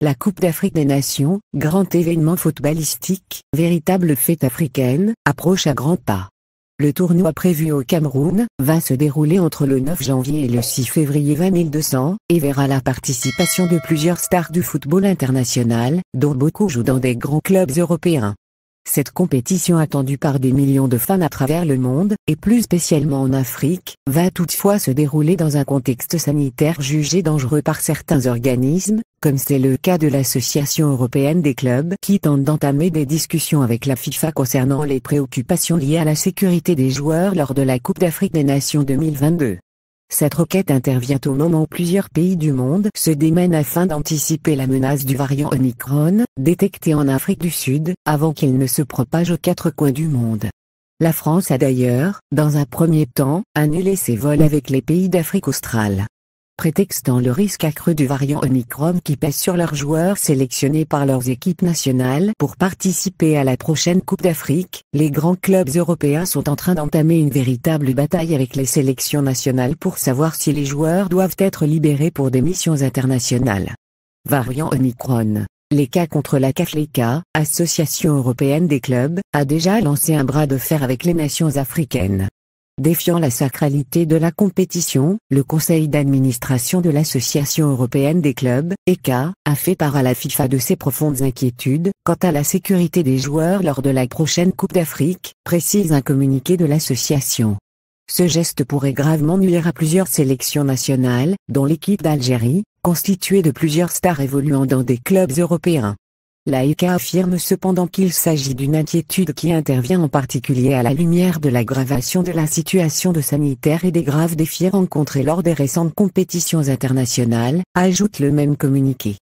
La Coupe d'Afrique des Nations, grand événement footballistique, véritable fête africaine, approche à grands pas. Le tournoi prévu au Cameroun va se dérouler entre le 9 janvier et le 6 février 2200 et verra la participation de plusieurs stars du football international, dont beaucoup jouent dans des grands clubs européens. Cette compétition attendue par des millions de fans à travers le monde, et plus spécialement en Afrique, va toutefois se dérouler dans un contexte sanitaire jugé dangereux par certains organismes, comme c'est le cas de l'Association européenne des clubs qui tente d'entamer des discussions avec la FIFA concernant les préoccupations liées à la sécurité des joueurs lors de la Coupe d'Afrique des Nations 2022. Cette requête intervient au moment où plusieurs pays du monde se démènent afin d'anticiper la menace du variant Omicron, détecté en Afrique du Sud, avant qu'il ne se propage aux quatre coins du monde. La France a d'ailleurs, dans un premier temps, annulé ses vols avec les pays d'Afrique australe. Prétextant le risque accru du variant Omicron qui pèse sur leurs joueurs sélectionnés par leurs équipes nationales pour participer à la prochaine Coupe d'Afrique, les grands clubs européens sont en train d'entamer une véritable bataille avec les sélections nationales pour savoir si les joueurs doivent être libérés pour des missions internationales. Variant Omicron. L'ECA contre la CAF. L'ECA, Association européenne des clubs, a déjà lancé un bras de fer avec les nations africaines. Défiant la sacralité de la compétition, le conseil d'administration de l'Association européenne des clubs, ECA, a fait part à la FIFA de ses profondes inquiétudes quant à la sécurité des joueurs lors de la prochaine Coupe d'Afrique, précise un communiqué de l'association. Ce geste pourrait gravement nuire à plusieurs sélections nationales, dont l'équipe d'Algérie, constituée de plusieurs stars évoluant dans des clubs européens. La ECA affirme cependant qu'il s'agit d'une inquiétude qui intervient en particulier à la lumière de l'aggravation de la situation sanitaire et des graves défis rencontrés lors des récentes compétitions internationales, ajoute le même communiqué.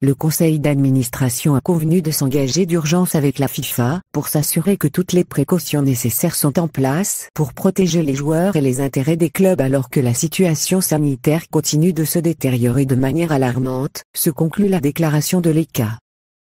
Le conseil d'administration a convenu de s'engager d'urgence avec la FIFA pour s'assurer que toutes les précautions nécessaires sont en place pour protéger les joueurs et les intérêts des clubs alors que la situation sanitaire continue de se détériorer de manière alarmante, se conclut la déclaration de l'ECA.